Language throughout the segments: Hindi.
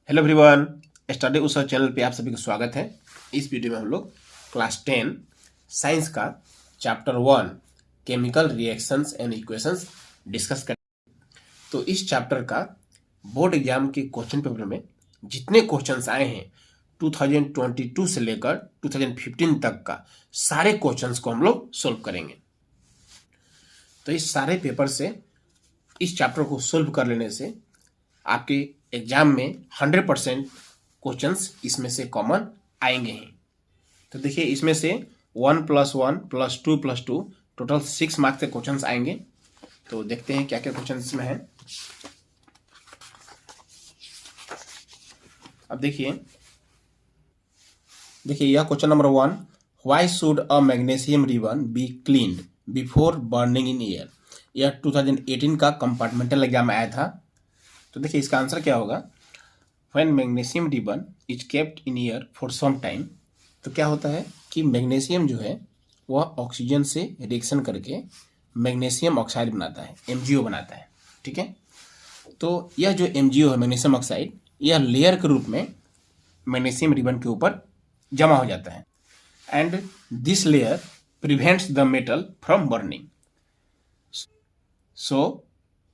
हेलो एवरीवन, स्टडी उस चैनल पे आप सभी का स्वागत है। इस वीडियो में हम लोग क्लास 10 साइंस का chapter 1 chemical reactions and equations discuss करेंगे। तो इस चैप्टर का बोर्ड एग्जाम के क्वेश्चन पेपर में जितने क्वेश्चंस आए हैं 2022 से लेकर 2015 तक का सारे क्वेश्चंस को हम लोग सोल्व करेंगे। तो इस सारे पेपर से इस चैप्टर को सोल्व कर लेने से आपके एग्जाम में 100% क्वेश्चंस इसमें से कॉमन आएंगे ही। तो देखिए, इसमें से 1 + 1 + 2 + 2 टोटल 6 मार्क्स के क्वेश्चंस आएंगे। तो देखते हैं क्या क्या क्वेश्चंस इसमें हैं। अब देखिए यह question number 1, why should a magnesium ribbon be cleaned before burning in air. यह 2018 का कंपार्टमेंटल एग्जाम में आया था। तो देखिए इसका आंसर क्या होगा। When magnesium ribbon is kept in air for some time. तो क्या होता है कि मैग्नीशियम जो है वह ऑक्सीजन से रिएक्शन करके मैग्नीशियम ऑक्साइड बनाता है, MgO बनाता है। ठीक है, तो यह जो MgO है मैग्नीशियम ऑक्साइड, यह लेयर के रूप में मैग्नीशियम रिबन के ऊपर जमा हो जाता है and this layer prevents the metal from burning. So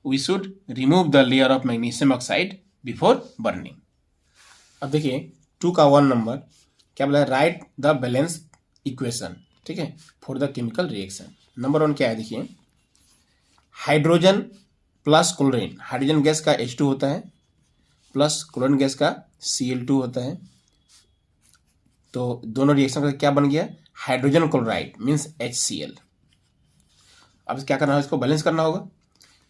we should remove the layer of magnesium oxide before burning। अब देखिए 2 का 1 नंबर क्या बोला है, राइट द बैलेंस इक्वेशन। ठीक है, for the chemical reaction. Number 1 क्या है, देखिए hydrogen plus chlorine, hydrogen gas का H2 होता है प्लस क्लोरीन गैस का Cl2 होता है। तो दोनों रिएक्शन का क्या बन गया, हाइड्रोजन क्लोराइड मीन्स HCl। अब क्या करना है, इसको बैलेंस करना होगा।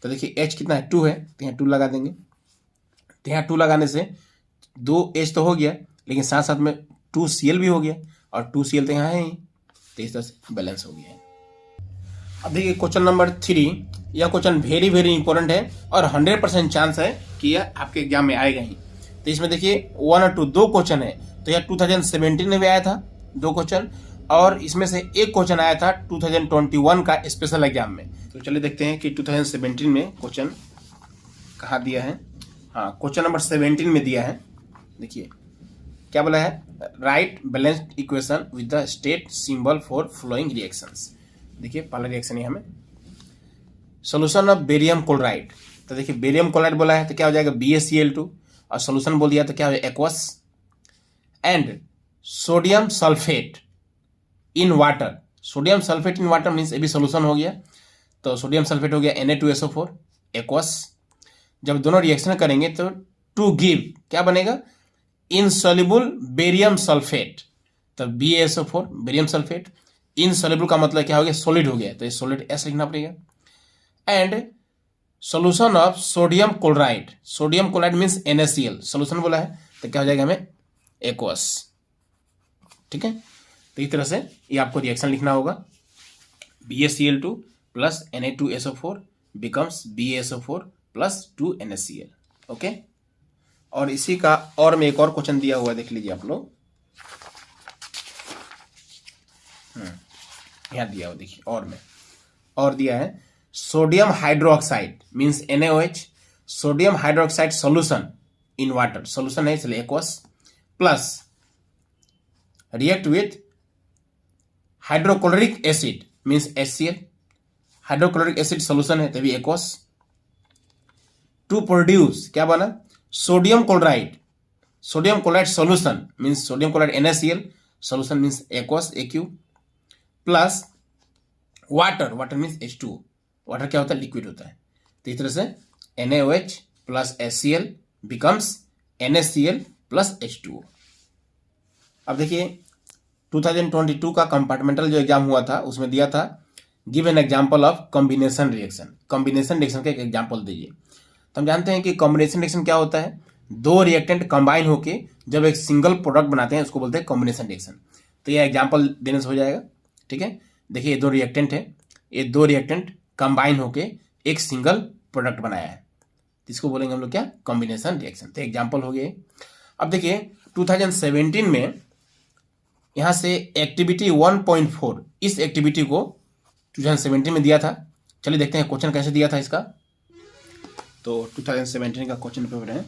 तो देखिए H कितना है, 2 है, तो यहाँ 2 लगा देंगे। तो यहाँ 2 लगाने से 2 H तो हो गया, लेकिन साथ साथ में 2 Cl भी हो गया और 2 Cl तो यहाँ है ही। तो इस तरह से बैलेंस हो गया है। अब देखिए क्वेश्चन नंबर 3, यह क्वेश्चन वेरी वेरी इंपॉर्टेंट है और 100% चांस है कि यह आपके एग्जाम में आएगा ही। तो इसमें देखिए 1 और 2 दो क्वेश्चन है। तो यह 2017 में भी आया था 2 क्वेश्चन, और इसमें से एक क्वेश्चन आया था 2021 का स्पेशल एग्जाम में। तो चलिए देखते हैं कि 2017 में क्वेश्चन कहाँ दिया है। हाँ, क्वेश्चन नंबर 17 में दिया है। देखिए क्या बोला है, write balanced equation with the state symbol for following reactions. देखिए पहला रिएक्शन है हमें सोल्यूशन ऑफ बेरियम क्लोराइड। तो देखिए बेरियम क्लोराइड बोला है तो क्या हो जाएगा BaCl2, और सोल्यूशन बोल दिया तो क्या हो जाएगा aqueous. And sodium sulphate in water, sodium sulphate in water means ये भी सोल्यूशन हो गया। तो सोडियम सल्फेट हो गया Na2SO4 एक्वस। जब दोनों रिएक्शन करेंगे तो टू गिव क्या बनेगा, इनसॉल्युबल बेरियम सल्फेट। तो BaSO4 बेरियम सल्फेट, इनसॉल्युबल का मतलब क्या हो गया, सॉलिड हो गया, तो ये सॉलिड S लिखना पड़ेगा। And solution of sodium chloride, sodium chloride means NaCl, solution बोला है तो क्या हो जाएगा हमें एक्वस। ठीक है, तो इस तरह से ये आपको रिएक्शन लिखना होगा। BaCl2 plus Na2SO4 becomes BaSO4 plus 2 NaCl। Okay, और इसी का और में एक और क्वेश्चन दिया हुआ है, देख लीजिए आप लोग। यहाँ दिया हुआ देखिए, और में और दिया है sodium hydroxide means NaOH, sodium hydroxide solution in water, solution है इसलिए aqueous, plus react with hydrochloric acid means HCl, hydrochloric acid solution है तभी एक्वस, टू प्रोड्यूस क्या बना sodium chloride, sodium chloride solution means sodium chloride NaCl, solution means aqueous AQ, plus water, water means H2O, water क्या होता है, लिक्विड होता है। तो इस तरह से NaOH plus HCl becomes NaCl plus H2O। अब देखिए 2022 का कंपार्टमेंटल जो एग्जाम हुआ था उसमें दिया था give an example of combination reaction. Combination reaction का एक एग्जांपल दीजिए। तो हम जानते हैं कि कॉम्बिनेशन रिएक्शन क्या होता है, दो रिएक्टेंट कंबाइन होके जब एक सिंगल प्रोडक्ट बनाते हैं उसको बोलते हैं कॉम्बिनेशन रिएक्शन। तो यह एग्जांपल देने से हो जाएगा। ठीक है, देखिए ये दो रिएक्टेंट है, ये दो रिएक्टेंट कंबाइन होके एक सिंगल प्रोडक्ट बनाया है, इसको बोलेंगे हम लोग क्या, कॉम्बिनेशन रिएक्शन। तो एग्जांपल हो गया। अब देखिए 2017 में यहाँ से एक्टिविटी 1.4 इस एक्टिविटी को 2017 में दिया था। चलिए देखते हैं क्वेश्चन कैसे दिया था इसका। तो 2017 का क्वेश्चन पेपर है,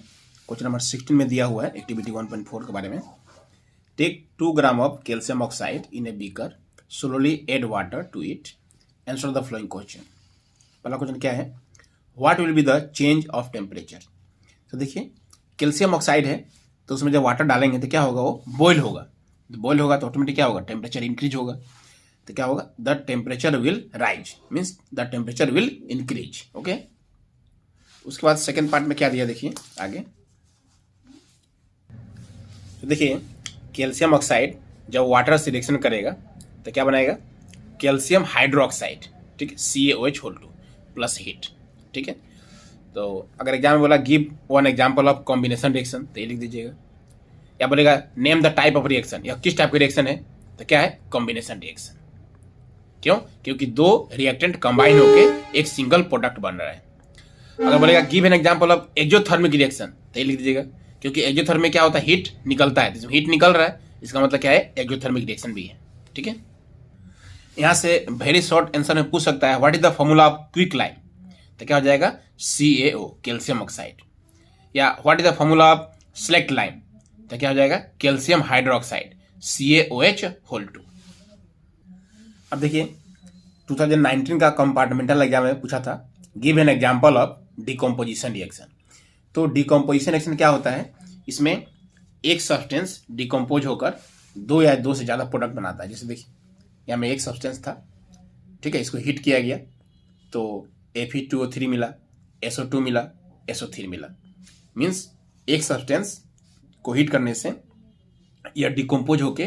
क्वेश्चन नंबर 16 में दिया हुआ है एक्टिविटी 1.4 के बारे में। Take 2 gram of calcium oxide in a beaker, slowly add water to it, answer the following question. पहला क्वेश्चन क्या है, what will be the change of temperature. तो देखिए कैल्शियम ऑक्साइड है तो उसमें जब वाटर डालेंगे तो क्या होगा, वो बॉयल होगा। बॉयल होगा तो ऑटोमेटिक क्या होगा, टेम्परेचर इंक्रीज होगा। तो क्या होगा, the temperature will rise, means the temperature will increase. Okay, उसके बाद सेकेंड पार्ट में क्या दिया देखिए आगे। तो देखिए कैल्शियम ऑक्साइड जब वाटर से रिएक्शन करेगा तो क्या बनाएगा, कैल्शियम हाइड्रोक्साइड, ठीक है, CaOH2 प्लस हीट। ठीक है, तो अगर एग्जाम में बोला give one example of combination reaction तो ये लिख दीजिएगा, या बोलेगा name the type of reaction, या किस टाइप की रिएक्शन है तो क्या है, कॉम्बिनेशन रिएक्शन। क्यों, क्योंकि दो रिएक्टेंट कंबाइन होकर एक सिंगल प्रोडक्ट बन रहा है। अगर बोलेगा give an example of exothermic reaction तो ये लिख दीजिएगा, क्योंकि एक्सोथर्मिक क्या होता है, हीट निकलता है, तो हीट निकल रहा है इसका मतलब क्या है, एक्सोथर्मिक रिएक्शन भी है। ठीक है, यहाँ से वेरी शॉर्ट आंसर में पूछ सकता है what is the formula of quick lime, तो क्या हो जाएगा CaO कैल्शियम ऑक्साइड, या what is the formula of select lime तो क्या हो जाएगा कैल्शियम हाइड्रोक्साइड CaOH2। अब देखिए 2019 का कंपार्टमेंटल एग्जाम में पूछा था give an example of decomposition reaction. तो डिकम्पोजिशन रिएक्शन क्या होता है, इसमें एक सब्सटेंस डिकम्पोज होकर दो या दो से ज़्यादा प्रोडक्ट बनाता है। जैसे देखिए यहाँ में एक सब्सटेंस था, ठीक है, इसको हीट किया गया तो Fe2O3 मिला, SO2 मिला, SO3 मिला। मीन्स एक सब्सटेंस को हीट करने से यह डिकम्पोज होके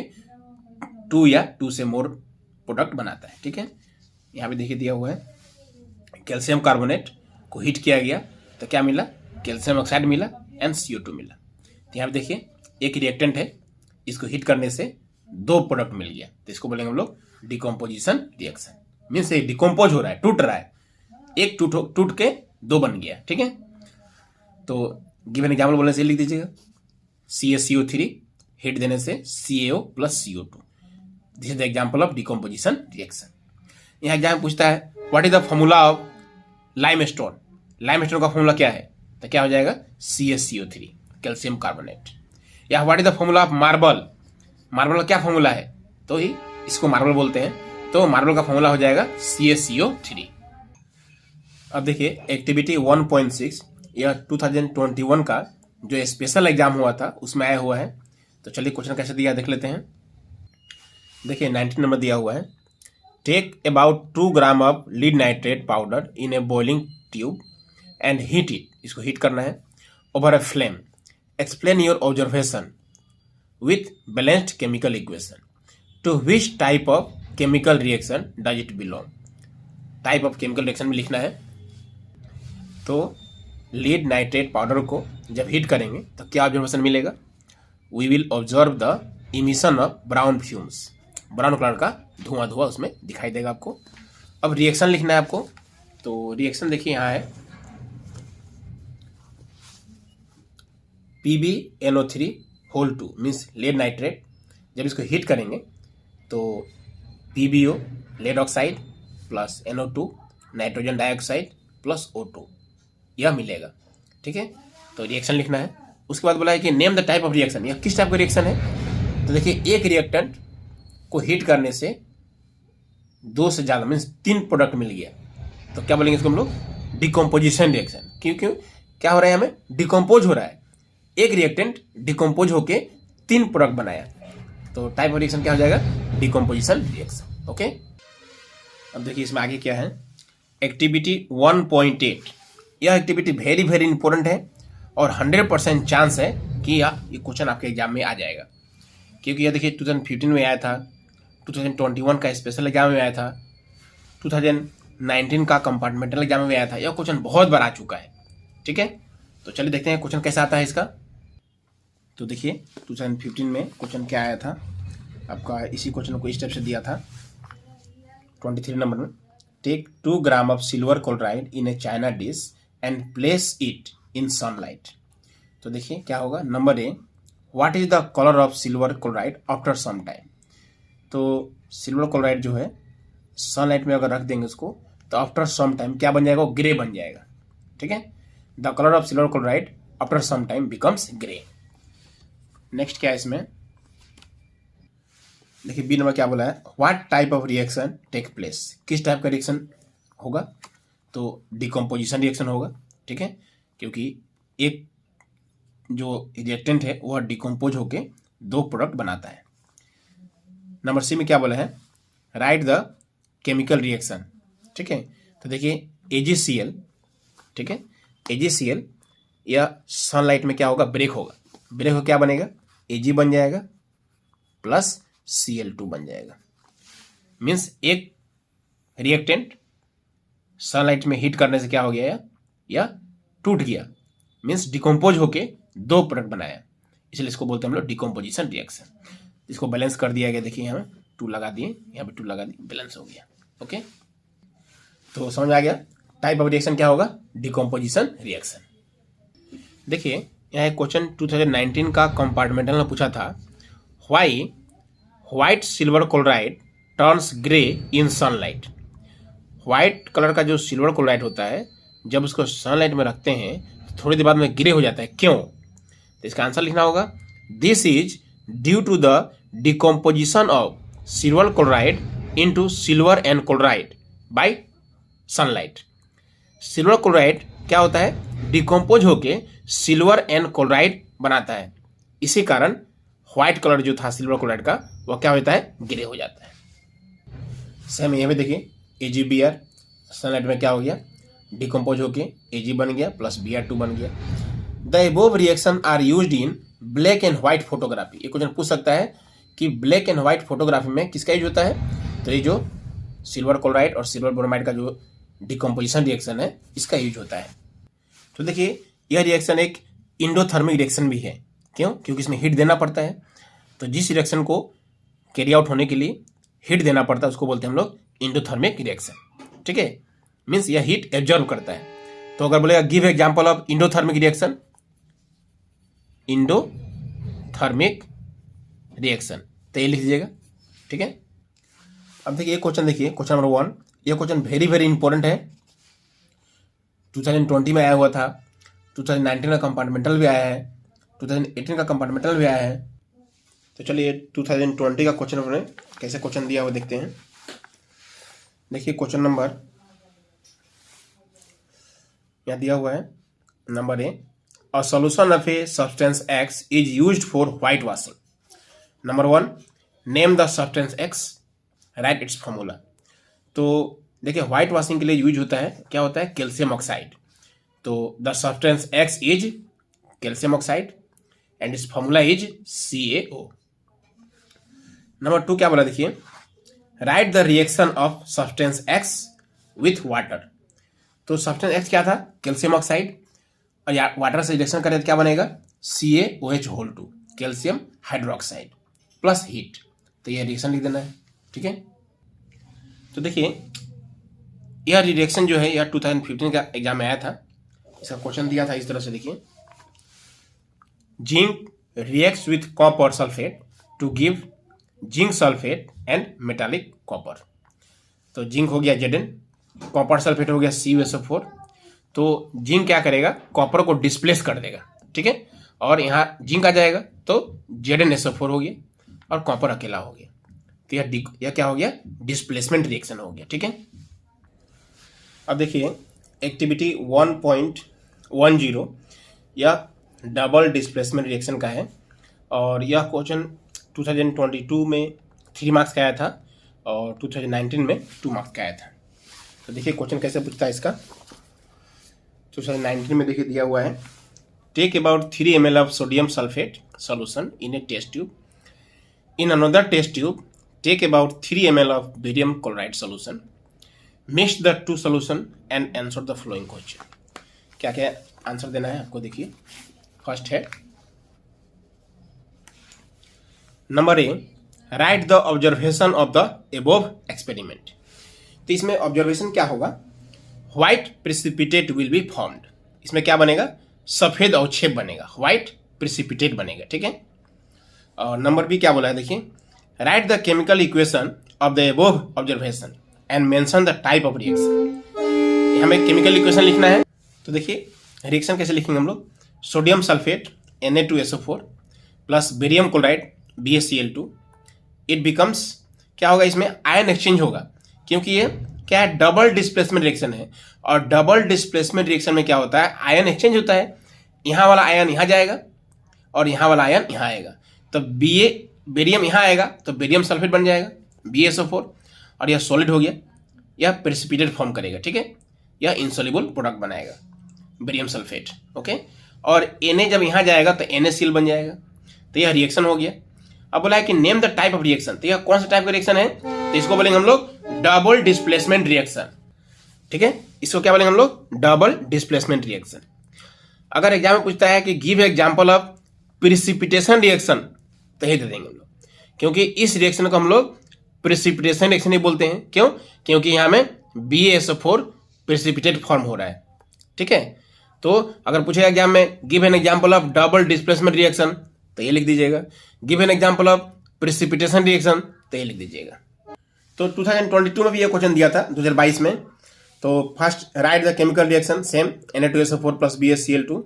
2 या 2 से मोर प्रोडक्ट बनाता है। ठीक है, यहाँ पे देखिए दिया हुआ है कैल्शियम कार्बोनेट को हीट किया गया तो क्या मिला, कैल्शियम ऑक्साइड मिला एंड CO2 मिला। तो यहाँ पे देखिए एक रिएक्टेंट है, इसको हीट करने से 2 प्रोडक्ट मिल गया, तो इसको बोलेंगे हम लोग डिकम्पोजिशन रिएक्शन। मीन्स ये डिकम्पोज हो रहा है, टूट रहा है, एक टूट के 2 बन गया। ठीक है, तो गिवन एग्जाम्पल बोलने से लिख दीजिएगा CaCO3 हीट देने से CaO plus CO2, this is the example of decomposition reaction. यहाँ एग्जाम पूछता है what is the formula of limestone. Limestone का फॉर्मूला क्या है तो क्या हो जाएगा CaCO3 कैल्शियम कार्बोनेट। या what is the formula of marble, marble का क्या फॉर्मूला है तो ही इसको मार्बल बोलते हैं, तो मार्बल का फॉर्मूला हो जाएगा CaCO3। अब देखिए एक्टिविटी 1.6 यह 2021 का जो स्पेशल एग्जाम हुआ था उसमें आया हुआ है। तो चलिए क्वेश्चन कैसे दिया देख लेते हैं। देखिए 19 नंबर दिया हुआ है, take about 2 gram of lead nitrate powder in a boiling tube and heat it, इसको हीट करना है over a flame, explain your observation with balanced chemical equation, to which type of chemical reaction does it belong. Type of chemical reaction में लिखना है। तो लीड नाइट्रेट पाउडर को जब हीट करेंगे तो क्या ऑब्जर्वेशन मिलेगा, we will observe the emission of brown fumes, brown colour का धुआं उसमें दिखाई देगा आपको। अब रिएक्शन लिखना है आपको, तो रिएक्शन देखिए यहाँ है PbNO3 मीन्स लेड नाइट्रेट, जब इसको हीट करेंगे तो PbO lead oxide plus NO2 nitrogen dioxide plus O2 यह मिलेगा। ठीक है, तो रिएक्शन लिखना है। उसके बाद बोला है कि name the type of reaction, यह किस टाइप का रिएक्शन है तो देखिए एक रिएक्टेंट को हीट करने से 2 से ज़्यादा मीन्स 3 प्रोडक्ट मिल गया तो क्या बोलेंगे इसको हम लोग डिकम्पोजिशन रिएक्शन। क्यों क्या हो रहा है, हमें डिकम्पोज हो रहा है, एक रिएक्टेंट डिकम्पोज होके 3 प्रोडक्ट बनाया, तो टाइप ऑफ रिएक्शन क्या हो जाएगा डिकम्पोजिशन रिएक्शन। ओके, अब देखिए इसमें आगे क्या है, एक्टिविटी 1.8 यह एक्टिविटी वेरी वेरी इंपॉर्टेंट है और 100% चांस है कि ये क्वेश्चन आपके एग्जाम में आ जाएगा, क्योंकि यह देखिए 2015 में आया था, 2021 का स्पेशल एग्जाम में आया था, 2019 का कंपार्टमेंटल एग्जाम में आया था। यह क्वेश्चन बहुत बार आ चुका है। ठीक है, तो चलिए देखते हैं क्वेश्चन कैसा आता है इसका। तो देखिए 2015 में क्वेश्चन क्या आया था आपका, इसी क्वेश्चन को इस टाइप से दिया था 23 नंबर में, take 2 gram of silver chloride in a china dish and place it in sunlight. तो देखिए क्या होगा, number A what is the colour of silver chloride after some time. तो सिल्वर क्लोराइड जो है सनलाइट में अगर रख देंगे उसको तो आफ्टर सम टाइम क्या बन जाएगा, ग्रे बन जाएगा। ठीक है, the colour of silver chloride after some time becomes grey. Next क्या है इसमें, देखिए बी नंबर क्या बोला है, what type of reaction take place, किस टाइप का रिएक्शन होगा, तो डिकम्पोजिशन रिएक्शन होगा, ठीक है, क्योंकि एक जो रिएक्टेंट है वह डिकम्पोज होके दो प्रोडक्ट बनाता है। नंबर सी में क्या बोला है, राइट द केमिकल रिएक्शन, ठीक है, तो देखिए AgCl, ठीक है, AgCl या सनलाइट में क्या होगा, ब्रेक होगा, ब्रेक हो क्या बनेगा, Ag बन जाएगा प्लस Cl2 बन जाएगा। मीन्स एक रिएक्टेंट सनलाइट में हीट करने से क्या हो गया या टूट गया, मीन्स डिकम्पोज होके दो प्रोडक्ट बनाया, इसलिए इसको बोलते हैं हम लोग डिकम्पोजिशन रिएक्शन। इसको बैलेंस कर दिया गया, देखिए यहाँ 2 लगा दिए, यहाँ पे 2 लगा दिए, बैलेंस हो गया। ओके, तो समझ में आ गया टाइप ऑफ रिएक्शन क्या होगा, डिकम्पोजिशन रिएक्शन। देखिए यहाँ एक क्वेश्चन 2019 का कंपार्टमेंटल में पूछा था, why white silver chloride turns grey in sunlight. White colour का जो सिल्वर क्लोराइड होता है जब उसको सनलाइट में रखते हैं तो थोड़ी देर बाद में ग्रे हो जाता है, क्यों, तो इसका आंसर लिखना होगा, this is due to the decomposition of silver chloride into silver and chloride by sunlight. Silver chloride क्या होता है, डिकम्पोज होके सिल्वर एंड क्लोराइड बनाता है, इसी कारण व्हाइट कलर जो था सिल्वर क्लोराइड का वह क्या होता है, ग्रे हो जाता है। सेम यहाँ पे देखिए AgBr सनलाइट में क्या हो गया, डिकम्पोज होके Ag बन गया प्लस Br2 बन गया। The above reaction are used in black and white photography. ये क्वेश्चन पूछ सकता है कि ब्लैक एंड व्हाइट फोटोग्राफी में किसका यूज होता है, तो ये जो सिल्वर क्लोराइड और सिल्वर ब्रोमाइड का जो डिकम्पोजिशन रिएक्शन है इसका यूज होता है। तो देखिए यह रिएक्शन एक इंडोथर्मिक रिएक्शन भी है, क्यों, क्योंकि इसमें हीट देना पड़ता है, तो जिस रिएक्शन को कैरी आउट होने के लिए हीट देना पड़ता है उसको बोलते हैं हम लोग इंडोथर्मिक रिएक्शन, ठीक है, मीन्स यह हीट एब्जॉर्ब करता है। तो अगर बोलेगा give example of endothermic reaction, endothermic reaction, तो ये लिख दीजिएगा, ठीक है। अब देखिए ये क्वेश्चन, देखिए क्वेश्चन नंबर 1, ये क्वेश्चन वेरी वेरी इंपॉर्टेंट है, 2020 में आया हुआ था, 2019 का कंपार्टमेंटल भी आया है, 2018 का कंपार्टमेंटल भी आया है। तो चलिए 2020 का क्वेश्चन अपने कैसे क्वेश्चन दिया हुआ देखते हैं। देखिए क्वेश्चन नंबर यहाँ दिया हुआ है, number A, a solution of a substance X is used for white washing. Number 1, name the substance X, right it's formula. तो देखिए व्हाइट वॉशिंग के लिए यूज होता है, क्या होता है, कैल्शियम ऑक्साइड। तो the substance X is calcium oxide and it's formula is CaO। Number 2 क्या बोला, देखिए right the reaction of substance X with water. तो सब्सटेंस X क्या था, कैल्शियम ऑक्साइड, और वाटर से रिएक्शन करें तो क्या बनेगा, CaOH2, calcium hydroxide plus heat. तो यह रिएक्शन लिख देना है, ठीक है। तो देखिए यह रिएक्शन जो है यह 2015 का एग्जाम में आया था, इसका क्वेश्चन दिया था इस तरह से, देखिए zinc reacts with copper sulphate to give zinc sulphate and metallic copper. तो जिंक हो गया Zn, कॉपर सल्फेट हो गया CuSO4। तो जिंक क्या करेगा, कॉपर को डिस्प्लेस कर देगा, ठीक है, और यहाँ जिंक आ जाएगा तो ZnSO4 हो गया और कॉपर अकेला हो गया, तो यह क्या हो गया, डिस्प्लेसमेंट रिएक्शन हो गया, ठीक है। अब देखिए एक्टिविटी 1.10 यह डबल डिस्प्लेसमेंट रिएक्शन का है, और यह क्वेश्चन 2022 में 3 मार्क्स का आया था और 2019 में 2 मार्क्स का आया था। तो देखिए क्वेश्चन कैसे पूछता है इसका। 2019 में देखिए दिया हुआ है, take about 3 ml of sodium sulphate solution in a test tube, in another test tube take about 3 ml of barium chloride solution, mix the 2 solution and answer the following question. क्या क्या आंसर देना है आपको, देखिए फर्स्ट है number A, write the observation of the above experiment. तो इसमें ऑब्जर्वेशन क्या होगा, white precipitate will be formed, इसमें क्या बनेगा, सफेद अवक्षेप बनेगा, व्हाइट प्रेसिपिटेट बनेगा, ठीक है। और नंबर बी क्या बोला है, देखिए right the chemical equation of the above observation and mention the type of reaction. हमें केमिकल इक्वेशन लिखना है, तो देखिए रिएक्शन कैसे लिखेंगे हम लोग, sodium sulphate Na2SO4 plus barium chloride BaCl2, it becomes, क्या होगा इसमें आयन एक्सचेंज होगा, क्योंकि ये क्या है डबल डिस्प्लेसमेंट रिएक्शन है, और डबल डिस्प्लेसमेंट रिएक्शन में क्या होता है आयन एक्सचेंज होता है, यहाँ वाला आयन यहाँ जाएगा और यहाँ वाला आयन यहाँ आएगा, तो बेरियम यहाँ आएगा तो बेरियम सल्फेट बन जाएगा BaSO4, और यह सॉलिड हो गया, यह प्रेसिपिटेट फॉर्म करेगा, ठीक है, यह इंसॉल्युबल प्रोडक्ट बनाएगा बेरियम सल्फेट, ओके। और Na जब यहाँ जाएगा तो NaCl बन जाएगा, तो यह रिएक्शन हो गया। अब बोला है कि name the type of reaction, तो यह कौन सा टाइप का रिएक्शन है, तो इसको बोलेंगे हम लोग डबल डिस्प्लेसमेंट रिएक्शन, ठीक है, इसको क्या बोलेंगे हम लोग डबल डिस्प्लेसमेंट रिएक्शन। अगर एग्जाम में पूछता है कि give example of precipitation reaction, तो ये दे देंगे हम लोग, क्योंकि इस रिएक्शन को हम लोग प्रिसिपिटेशन रिएक्शन ही बोलते हैं। क्यों? क्योंकि यहाँ में BaSO4 प्रिसिपिटेट फॉर्म हो रहा है, ठीक है। तो अगर पूछेगा एग्जाम में give an example of double displacement reaction, तो ये लिख दीजिएगा, give an example of precipitation reaction, तो ये लिख दीजिएगा। तो 2022 में भी ये क्वेश्चन दिया था 2022 में। तो first write the chemical reaction, same Na2SO4 plus BaCl2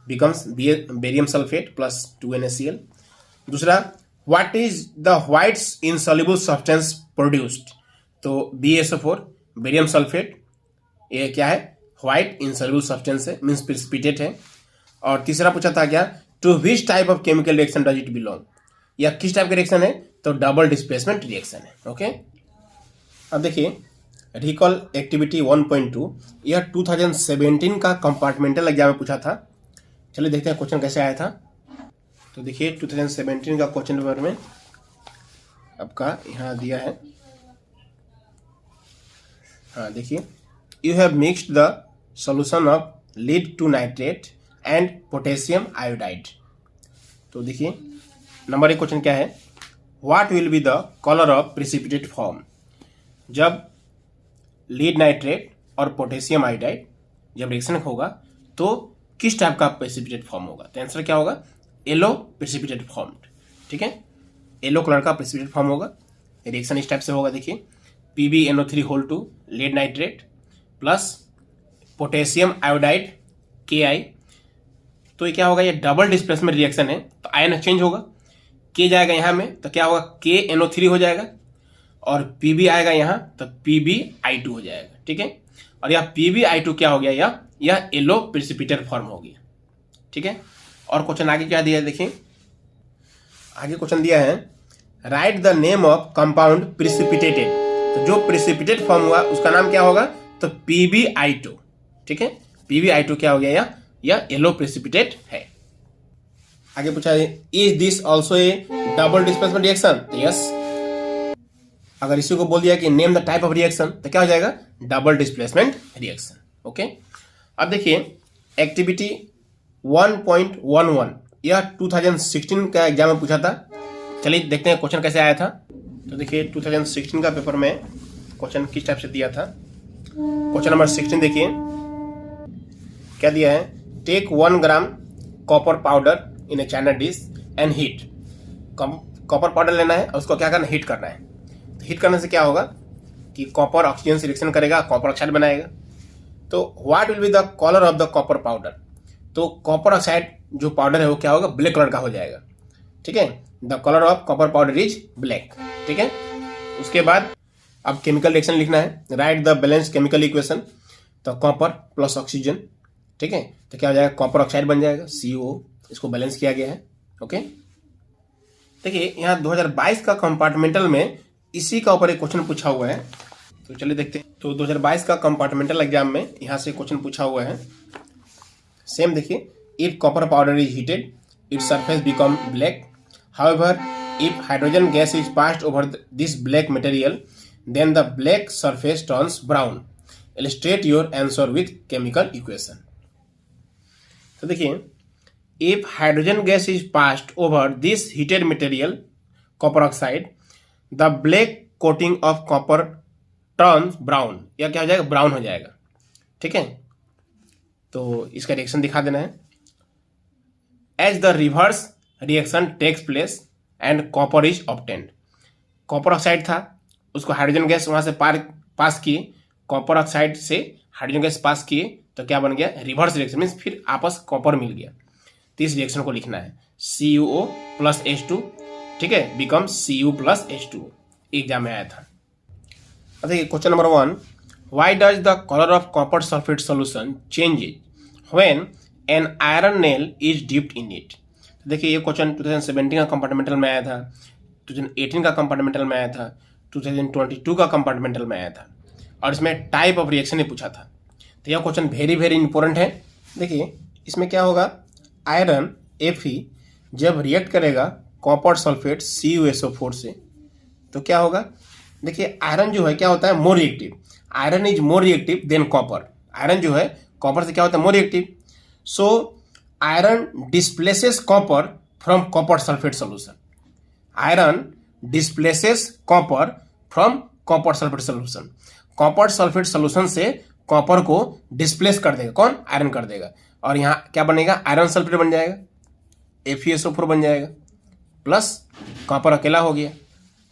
becomes barium sulphate plus 2NaCl। दूसरा what is the whites insoluble substance produced, तो BaSO4 बेरियम सल्फेट, ये क्या है व्हाइट इनसॉल्युबल सब्सटेंस है, मीन्स प्रिसिपिटेट है। और तीसरा पूछा था क्या, to which type of chemical reaction does it belong, या किस टाइप का रिएक्शन है, तो डबल डिस्प्लेसमेंट रिएक्शन है, ओके। अब देखिए रिकॉल एक्टिविटी 1.2, यह 2017 का कंपार्टमेंटल एग्जाम में पूछा था। चलिए देखते हैं क्वेश्चन कैसे आया था। तो देखिए 2017 का क्वेश्चन पेपर में आपका यहाँ दिया है, हाँ देखिए, you have mixed the solution of lead two nitrate and potassium iodide. तो देखिए नंबर 1 क्वेश्चन क्या है, what will be the colour of precipitate form, जब लीड नाइट्रेट और पोटेशियम आयोडाइड जब रिएक्शन होगा तो किस टाइप का प्रेसिपिटेट फॉर्म होगा, तो आंसर क्या होगा येलो प्रेसिपिटेट फॉर्म्ड, ठीक है, येलो कलर का प्रेसिपिटेट फॉर्म होगा। रिएक्शन इस टाइप से होगा, देखिए PbNO3 lead nitrate plus potassium iodide Ki, तो ये क्या होगा, ये डबल डिस्प्लेसमेंट रिएक्शन है, तो आयन एक्सचेंज होगा, K जाएगा यहाँ में तो क्या होगा KNO3 हो जाएगा, और Pb आएगा यहाँ तो PbI2 हो जाएगा, ठीक है। और यह PbI2 क्या हो गया, यह येलो प्रेसिपिटेट फॉर्म हो गया, ठीक है। और क्वेश्चन आगे क्या दिया है, देखिए आगे क्वेश्चन दिया है write the name of compound precipitated, तो जो प्रिसिपिटेट फॉर्म हुआ उसका नाम क्या होगा, तो PbI2, ठीक है, PbI2 क्या हो गया, यह येलो प्रेसिपिटेट है। आगे पूछा है is this also A double displacement reaction, तो यस, अगर इसी को बोल दिया कि name the type of reaction, तो क्या हो जाएगा डबल डिस्प्लेसमेंट रिएक्शन, ओके। अब देखिए एक्टिविटी 1.11, यह 2016 का एग्जाम में पूछा था। चलिए देखते हैं क्वेश्चन कैसे आया था। तो देखिए 2016 का पेपर में क्वेश्चन किस टाइप से दिया था। क्वेश्चन नंबर 16 देखिए क्या दिया है, take 1 gram copper powder in a china dish and heat, copper powder लेना है और उसको क्या करना है, हीट करना है। तो हीट करने से क्या होगा कि कॉपर ऑक्सीजन से रिएक्शन करेगा, कॉपर ऑक्साइड बनाएगा। तो what will be the colour of the copper powder, तो कॉपर ऑक्साइड जो पाउडर है वो क्या होगा, ब्लैक कलर का हो जाएगा, ठीक है, the colour of copper powder is black, ठीक है। उसके बाद अब केमिकल रिएक्शन लिखना है, write the balance chemical equation, तो कॉपर प्लस ऑक्सीजन, ठीक है, तो क्या हो जाएगा कॉपर ऑक्साइड बन जाएगा CO, इसको बैलेंस किया गया है, ओके। देखिए यहाँ 2022 का कंपार्टमेंटल में इसी का ऊपर एक क्वेश्चन पूछा हुआ है, तो चलिए देखते हैं। तो 2022 का कंपार्टमेंटल एग्जाम में यहाँ से क्वेश्चन पूछा हुआ है, सेम देखिए, if copper powder is heated its surface become black, however if hydrogen gas is passed over this black material then the black surface turns brown, illustrate your answer with chemical equation. तो देखिए if hydrogen gas is passed over this heated material copper oxide the black coating of copper turns brown, या क्या हो जाएगा ब्राउन हो जाएगा, ठीक है। तो इसका रिएक्शन दिखा देना है, as the reverse reaction takes place and copper is obtained, copper oxide था उसको हाइड्रोजन गैस वहां से पास किए, कॉपर ऑक्साइड से हाइड्रोजन गैस पास किए, तो क्या बन गया रिवर्स रिएक्शन, मीन्स फिर आपस कॉपर मिल गया। तो इस रिएक्शन को लिखना है CuO प्लस H2, ठीक है, become Cu plus H2। Exam में आया था। अब देखिए question number 1, why does the colour of copper sulphate solution changes when an iron nail is dipped in it. देखिए ये क्वेश्चन 2017 का कंपार्टमेंटल में आया था, 2018 का कंपार्टमेंटल में आया था, 2022 का कंपार्टमेंटल में आया था, और इसमें टाइप ऑफ रिएक्शन ही पूछा था। तो यह क्वेश्चन वेरी वेरी इंपॉर्टेंट है। देखिए इसमें क्या होगा, आयरन Fe जब रिएक्ट करेगा कॉपर सल्फेट CuSO4 से तो क्या होगा, देखिए आयरन जो है क्या होता है, more reactive. Iron is more reactive than copper. Iron जो है कॉपर से क्या होता है, more reactive. So iron displaces copper from copper sulphate solution. Iron displaces copper from copper sulphate solution. Copper sulphate solution से कॉपर को डिस्प्लेस कर देगा, कौन, आयरन कर देगा, और यहाँ क्या बनेगा, आयरन सल्फेट बन जाएगा, FeSO4 बन जाएगा, प्लस कॉपर अकेला हो गया।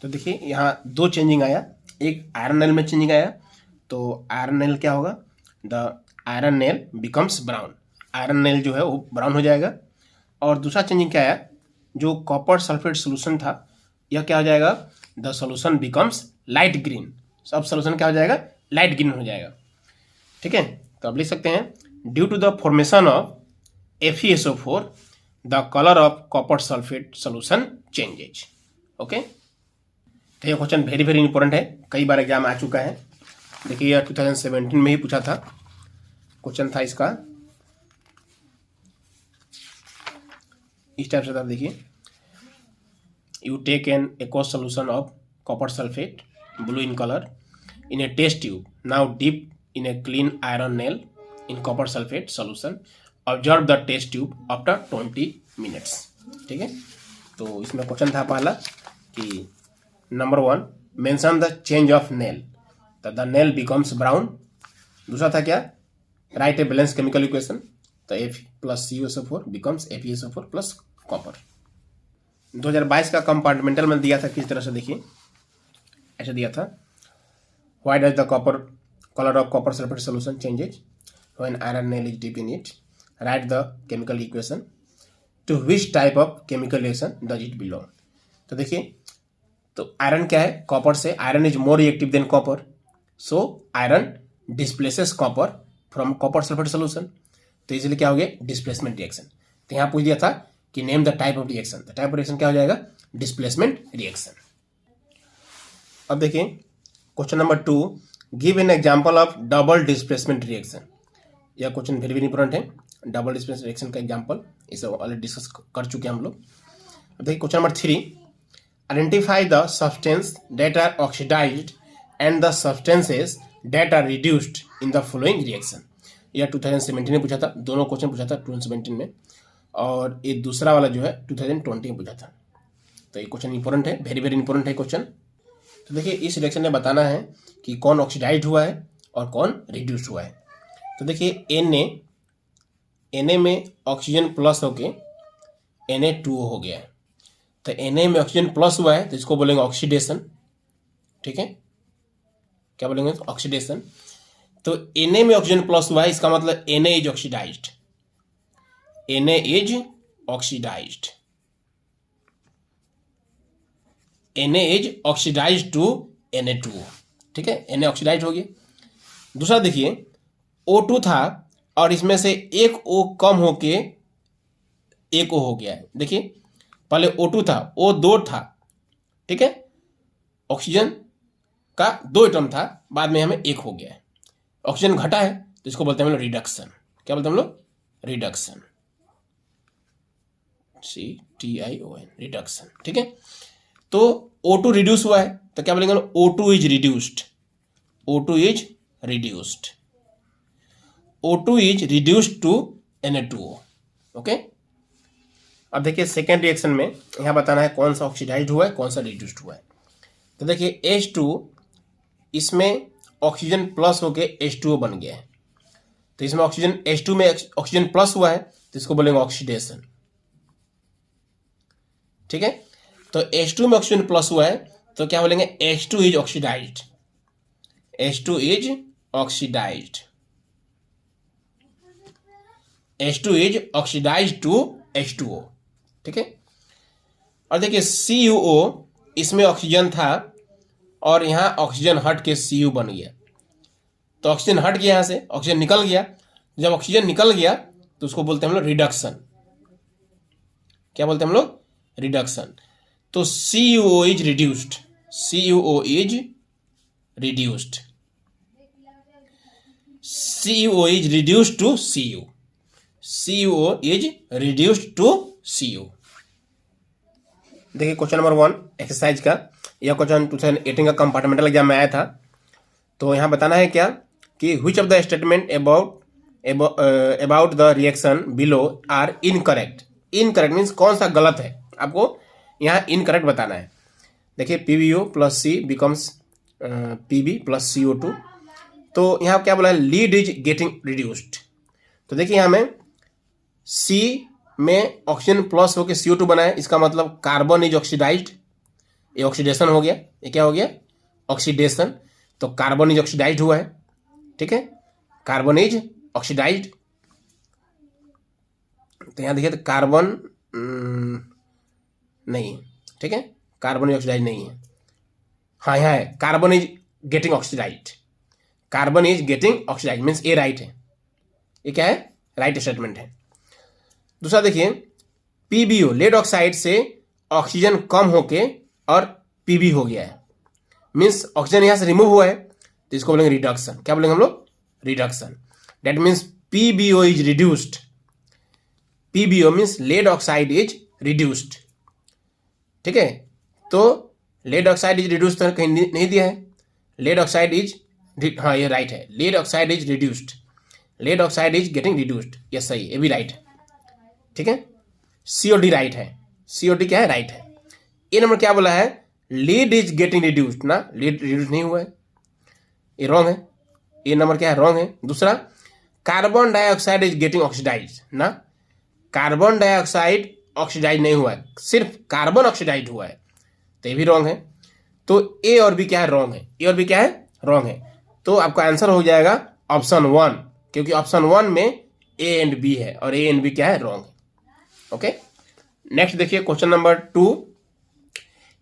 तो देखिए यहाँ दो चेंजिंग आया, एक आयरन नेल में चेंजिंग आया, तो आयरन नेल क्या होगा, the iron nail becomes brown. Iron nail जो है वो ब्राउन हो जाएगा। और दूसरा चेंजिंग क्या आया, जो कॉपर सल्फेट सोल्यूशन था यह क्या हो जाएगा, the solution becomes light green. सब सोल्यूशन क्या हो जाएगा, लाइट ग्रीन हो जाएगा, ठीक है। तो अब लिख सकते हैं, due to the formation of FeSO4 the colour of copper sulphate solution changes. Okay, तो ये क्वेश्चन वेरी वेरी इंपॉर्टेंट है, कई बार एग्जाम आ चुका है। देखिए यह 2017 में ही पूछा था, क्वेश्चन था इसका इस टाइप से था। देखिए, you take an aqueous solution of copper sulphate blue in colour in a test tube, now dip in a clean iron nail in copper sulphate solution, observe the test tube after 20 minutes. ठीक है, तो इसमें क्वेश्चन था पहला कि number 1 mention the change of nail, तो द नेल बिकम्स ब्राउन। दूसरा था क्या, write a balance chemical equation, तो F plus CuSO4 becomes FeSO4 plus copper. 2022 का कंपार्टमेंटल में दिया था किस तरह से, देखिए ऐसे दिया था, why does the copper colour of copper sulphate solution changes when iron nail is dip in it, write the chemical equation, to which type of chemical reaction does it belong. तो देखिए, तो आयरन क्या है, कॉपर से, iron is more reactive than copper, so iron displaces copper from copper sulphate solution, तो इसलिए क्या हो गया, डिस्प्लेसमेंट रिएक्शन। तो यहाँ पूछ दिया था कि name the type of reaction, तो टाइप ऑफ रिएक्शन क्या हो जाएगा, डिस्प्लेसमेंट रिएक्शन। अब देखिए question number 2, give an example of double displacement reaction. यह क्वेश्चन वेरी वेरी इंपॉर्टेंट है, डबल डिस्प्लेसमेंट रिएक्शन का एग्जांपल, इसे ऑलरेडी डिस्कस कर चुके हैं हम लोग। अब देखिए question number 3, identify the substance that are oxidised and the substances that are reduced in the following reaction. यह 2017 में पूछा था, दोनों क्वेश्चन पूछा था 2017 में, और ये दूसरा वाला जो है 2020 में पूछा था। तो ये क्वेश्चन इंपॉर्टेंट है, वेरी वेरी इंपॉर्टेंट है क्वेश्चन। तो देखिए इस रिएक्शन में बताना है कि कौन ऑक्सीडाइज्ड हुआ है और कौन रिड्यूस्ड हुआ है। तो देखिए Na में ऑक्सीजन प्लस होके Na2O हो गया है, तो Na में ऑक्सीजन प्लस हुआ है तो इसको बोलेंगे ऑक्सीडेशन। ठीक है, क्या बोलेंगे, ऑक्सीडेशन। तो Na में ऑक्सीजन प्लस हुआ है, इसका मतलब Na is oxidised, Na is oxidised, Na is oxidised to Na2O। ठीक है, Na ऑक्सीडाइज्ड हो गया। दूसरा देखिए O2 था और इसमें से एक O कम होके एक O हो गया है। देखिए पहले O2 था, O2 था, ठीक है, ऑक्सीजन का 2 एटम था, बाद में हमें एक हो गया है, ऑक्सीजन घटा है तो इसको बोलते हैं हम लोग रिडक्शन। क्या बोलते हैं हम लोग, रिडक्शन, CTION, रिडक्शन। ठीक है, तो O2 रिड्यूस हुआ है तो क्या बोलेंगे, O2 is reduced, O2 is reduced, O2 is reduced to Na2O। Okay, अब देखिए सेकेंड रिएक्शन में यहाँ बताना है कौन सा ऑक्सीडाइज्ड हुआ है, कौन सा रिड्यूस्ड हुआ है। तो देखिए H2, इसमें ऑक्सीजन प्लस होके H2O बन गया है, तो इसमें ऑक्सीजन H2 में ऑक्सीजन प्लस हुआ है तो इसको बोलेंगे ऑक्सीडेशन। ठीक है, तो H2 में ऑक्सीजन प्लस हुआ है तो क्या बोलेंगे, H2 is oxidised, H2 is oxidised, H2 is oxidised to H2O, ठीक है। और देखिए CuO, इसमें ऑक्सीजन था और यहाँ ऑक्सीजन हट के Cu बन गया, तो ऑक्सीजन हट गया, यहाँ से ऑक्सीजन निकल गया। जब ऑक्सीजन निकल गया तो उसको बोलते हैं हम लोग रिडक्शन। क्या बोलते हैं हम लोग? रिडक्शन। तो CuO is reduced, CuO is reduced, CuO is reduced to Cu, CuO is reduced to Cu। देखिए क्वेश्चन नंबर 1 एक्सरसाइज का, यह क्वेश्चन 2018 का कंपार्टमेंटल एग्जाम में आया था। तो यहाँ बताना है क्या कि which of the statement about the reaction below are incorrect। Incorrect means कौन सा गलत है, आपको यहाँ इनकरेक्ट बताना है। देखिए PbO plus C becomes Pb plus CO2। तो यहाँ क्या बोला है? Lead is getting reduced. तो देखिए यहाँ में C में ऑक्सीजन प्लस होकर CO2 बना है, इसका मतलब कार्बन इज ऑक्सीडाइज्ड, ये ऑक्सीडेशन हो गया। ये क्या हो गया? ऑक्सीडेशन। तो कार्बन इज ऑक्सीडाइज्ड हुआ है, ठीक है, कार्बन इज ऑक्सीडाइज्ड। तो यहाँ देखिए तो कार्बन नहीं, ठीक है, कार्बन इज ऑक्सीडाइज्ड नहीं है। हाँ यहाँ है, carbon is getting oxidised, carbon is getting oxidised means a right है। ये क्या है? राइट स्टेटमेंट है। दूसरा देखिए PbO लेड ऑक्साइड से ऑक्सीजन कम होके और Pb हो गया है, मीन्स ऑक्सीजन यहाँ से रिमूव हुआ है, तो इसको बोलेंगे रिडक्शन। क्या बोलेंगे हम लोग? Reduction. That means PbO is reduced, PbO means lead oxide is reduced, ठीक है। तो लेड ऑक्साइड इज रिड्यूस्ड तो कहीं नहीं दिया है, लेड ऑक्साइड इज, हाँ ये राइट है, lead oxide is reduced, lead oxide is getting reduced, ये सही, ये भी राइट है, ठीक है। COD राइट है, COD क्या है? राइट है। ये नंबर क्या बोला है? लीड इज गेटिंग रिड्यूस्ड ना, लीड रिड्यूस नहीं हुआ है, ये रॉन्ग है। ये नंबर क्या है? रॉन्ग है। दूसरा carbon dioxide is getting oxidise ना, कार्बन डाइऑक्साइड ऑक्सीडाइज नहीं हुआ है, सिर्फ कार्बन ऑक्सीडाइज हुआ है, तो ये भी रॉन्ग है। तो ए और बी क्या है? रॉन्ग है। ए और बी क्या है? रॉन्ग है। तो आपका आंसर हो जाएगा ऑप्शन 1, क्योंकि ऑप्शन 1 में ए एंड बी है और ए एंड बी क्या है? रॉन्ग है। ओके, नेक्स्ट देखिए question number 2,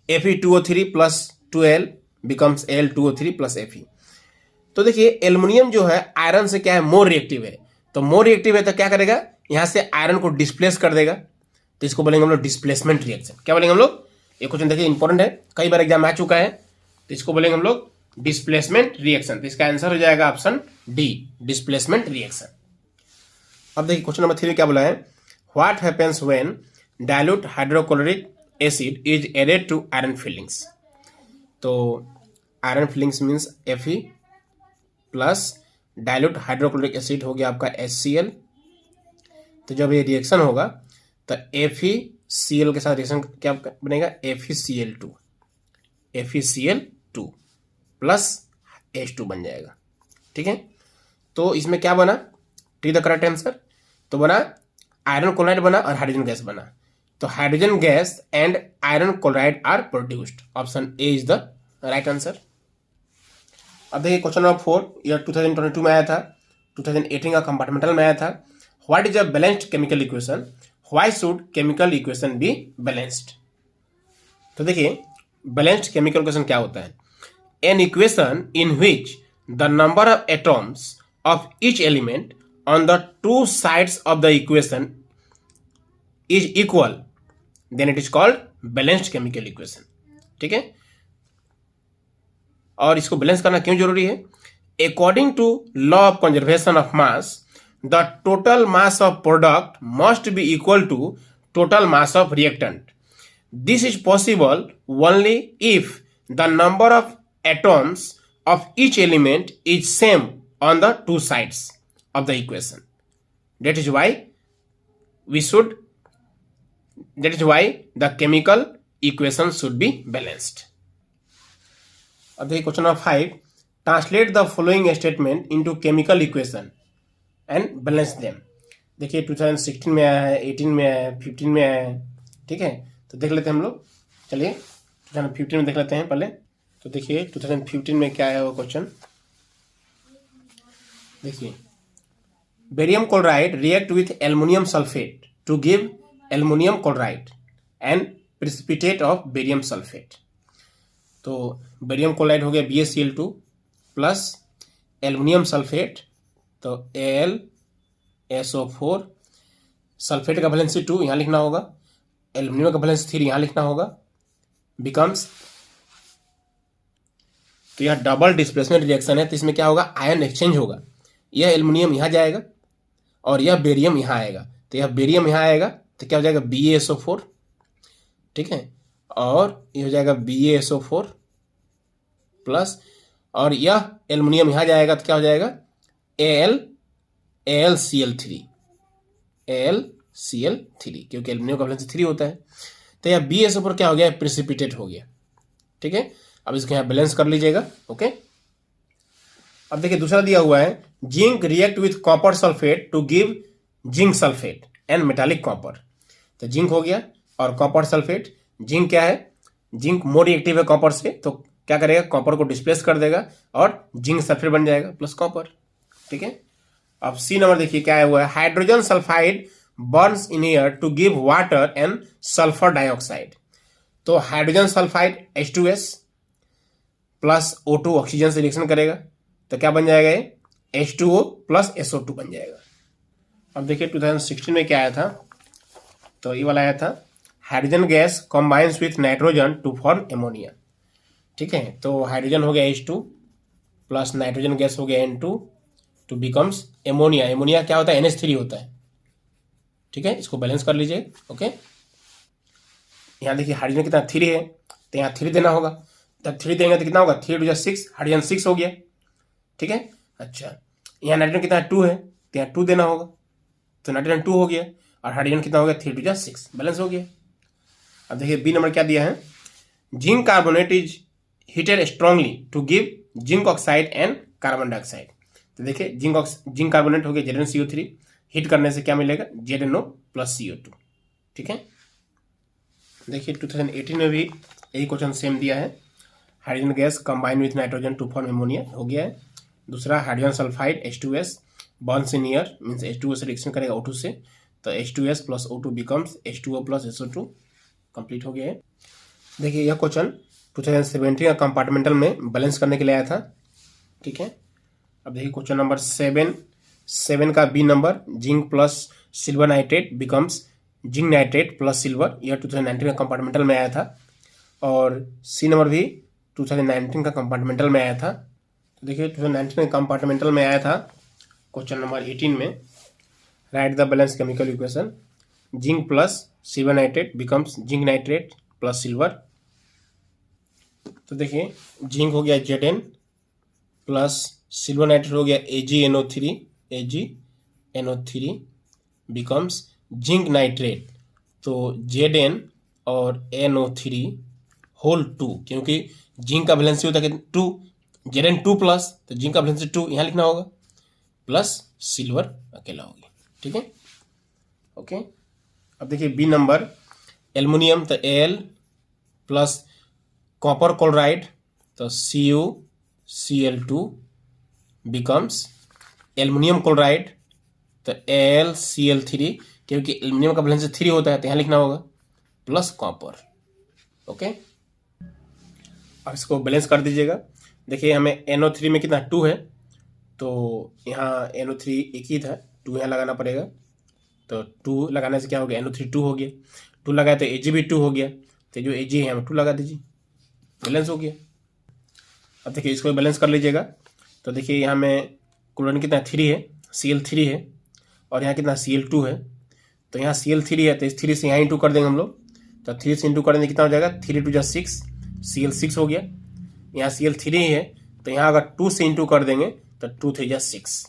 Fe2O3 plus 2L becomes Al2O3 plus Fe। तो देखिए एल्युमिनियम जो है आयरन से क्या है? मोर रिएक्टिव है, तो मोर रिएक्टिव है तो क्या करेगा? यहां से आयरन को डिस्प्लेस कर देगा, तो इसको बोलेंगे हम लोग डिस्प्लेसमेंट रिएक्शन। क्या बोलेंगे हम लोग? ये क्वेश्चन देखिए इंपॉर्टेंट है, कई बार एग्जाम आ चुका है, तो इसको बोलेंगे हम लोग डिस्प्लेसमेंट रिएक्शन। तो इसका आंसर हो जाएगा ऑप्शन डी, डिस्प्लेसमेंट रिएक्शन। अब देखिए क्वेश्चन नंबर 3 क्या बोला है? What happens when dilute hydrochloric acid is added to iron filings. तो iron filings means Fe plus dilute hydrochloric acid हो गया आपका HCl। तो जब ये रिएक्शन होगा तो FeCl के साथ रिएक्शन क्या बनेगा? FeCl2, FeCl2 प्लस H2 बन जाएगा, ठीक है। तो इसमें क्या बना? T the correct answer. तो बना आयरन क्लोराइड बना और हाइड्रोजन गैस बना। तो hydrogen gas and iron chloride are produced, option A is the right answer. अब देखिए क्वेश्चन नंबर 4, यह 2022 में आया था, 2018 का कंपार्टमेंटल में आया था। What is a balanced chemical equation? Why should chemical equation be balanced? तो देखिए बैलेंस्ड केमिकल इक्वेशन क्या होता है? An equation in which the number of atoms of each element on the two sides of the equation is equal, then it is called balanced chemical equation, ठीक है। और इसको बैलेंस करना क्यों जरूरी है? According to law of conservation of mass, the total mass of product must be equal to total mass of reactant. This is possible only if the number of atoms of each element is same on the two sides of the equation. That is why the chemical equation should be balanced. अब देखिए question number 5, translate the following statement into chemical equation and balance them. देखिए 2016 में आया है, 18 में आया है, 15 में आया है, ठीक है। तो देख लेते हैं हम लोग, चलिए 2015 में देख लेते हैं पहले। तो देखिए 2015 में क्या है वो क्वेश्चन, देखिए barium chloride react with aluminium sulphate to give aluminium chloride and precipitate of barium sulphate. तो बेरियम क्लोराइड हो गया BaCl2 प्लस एल्युमिनियम सल्फेट तो AlSO4, सल्फेट का वैलेंसी 2 यहाँ लिखना होगा, एल्युमिनियम का वैलेंसी 3 यहाँ लिखना होगा, बिकम्स, तो यह डबल डिस्प्लेसमेंट रिएक्शन है, तो इसमें क्या होगा, आयन एक्सचेंज होगा। यह एल्युमिनियम यहाँ जाएगा और यह बेरियम यहाँ आएगा, तो यह बेरियम यहाँ आएगा तो क्या हो जाएगा BaSO4, ठीक है, और ये हो जाएगा BaSO4 प्लस, और यह एल्युमिनियम यहाँ जाएगा तो क्या हो जाएगा AlCl3, क्योंकि एल्युमिनियम का वैलेंसी 3 होता है। तो यह BaSO4 क्या हो गया, प्रेसिपिटेट हो गया, ठीक है। अब इसको यहाँ बैलेंस कर लीजिएगा, ओके। अब देखिए दूसरा दिया हुआ है, zinc react with copper sulphate to give zinc sulphate and metallic copper. तो जिंक हो गया और कॉपर सल्फेट, जिंक क्या है, जिंक मोर रिएक्टिव है कॉपर से, तो क्या करेगा, कॉपर को डिस्प्लेस कर देगा और जिंक सल्फेट बन जाएगा प्लस कॉपर, ठीक है। अब सी नंबर देखिए क्या हुआ है, hydrogen sulphide burns in air to give water and sulphur dioxide. तो hydrogen sulphide H2S plus O2 oxygen से रिएक्शन करेगा तो क्या बन जाएगा, ये H2O प्लस SO2 बन जाएगा। अब देखिए 2016 में क्या आया था, तो ये वाला आया था, hydrogen gas combines with nitrogen to form ammonia, ठीक है। तो हाइड्रोजन हो गया H2 प्लस नाइट्रोजन गैस हो गया N2 to becomes ammonia. Ammonia क्या होता है, NH3 होता है, ठीक है। इसको बैलेंस कर लीजिए, ओके। यहाँ देखिए हाइड्रोजन कितना 3 है, तो यहाँ 3 देना होगा, तब 3 देंगे तो कितना होगा, 3 2 6, हाइड्रोजन 6 हो गया, ठीक है। अच्छा, यहाँ नाइट्रोजन कितना 2 है, तो यहाँ 2 देना होगा, तो नाइट्रोजन 2 हो गया, और हाइड्रोजन कितना हो गया, 3 2 6, बैलेंस हो गया। अब देखिए बी नंबर क्या दिया है, zinc carbonate is heated strongly to give zinc oxide and carbon dioxide. तो देखिए जिंक कार्बोनेट हो गया ZnCO3, हीट करने से क्या मिलेगा, ZnO प्लस CO2, ठीक है। देखिए 2018 में भी यही क्वेश्चन सेम दिया है, hydrogen gas combine with nitrogen to form ammonia हो गया है। दूसरा hydrogen sulphide H2S burns in air means H2O से रिएक्शन करेगा O2 से, तो H2S plus O2 becomes H2O plus SO2, complete हो गया है। देखिए यह क्वेश्चन 2017 का कंपार्टमेंटल में बैलेंस करने के लिए आया था, ठीक है। अब देखिए क्वेश्चन नंबर 7 का B number, zinc plus silver nitrate becomes zinc nitrate plus silver, यह 2019 का कंपार्टमेंटल में आया था। और सी नंबर भी 2019 का कंपार्टमेंटल में आया था। तो देखिए 2019 में कंपार्टमेंटल में आया था क्वेश्चन नंबर 18 में, right the balance chemical equation, zinc plus silver nitrate becomes zinc nitrate plus silver. तो देखिए जिंक हो गया Zn प्लस सिल्वर नाइट्रेट हो गया AgNO3 बिकम्स जिंक नाइट्रेट, तो Zn और NO3 होल 2, क्योंकि जिंक का वैलेंसी होता है 2, Zn2 प्लस, तो जिंक का वैलेंसी 2 यहाँ लिखना होगा, प्लस सिल्वर अकेला होगी, ठीक है, ओके। अब देखिए बी नंबर, एल्युमिनियम तो Al प्लस कॉपर क्लोराइड तो CuCl2 बिकम्स एल्युमिनियम क्लोराइड तो AlCl3, क्योंकि एल्युमिनियम का वैलेंसी 3 होता है तो यहाँ लिखना होगा, प्लस कॉपर, ओके। अब इसको बैलेंस कर दीजिएगा। देखिए हमें NO3 में कितना 2 है, तो यहाँ NO3 एक ही था, 2 यहाँ लगाना पड़ेगा, तो 2 लगाने से क्या हो गया, NO3 2 हो गया, 2 लगाए तो Ag भी 2 हो गया, तो जो Ag है हमें 2 लगा दीजिए, बैलेंस हो गया। अब देखिए इसको बैलेंस कर लीजिएगा। तो देखिए यहाँ में क्लोरीन कितना 3 है, Cl3 है, और यहाँ कितना Cl2 है, तो यहाँ Cl3 है तो इस 3 से यहाँ इंटू कर देंगे हम लोग, तो 3 से इंटू करेंगे कितना हो जाएगा, 3 2 6, Cl6 हो गया। यहाँ Cl3 है तो यहाँ अगर 2 से इंटू कर देंगे तो 2 3 6,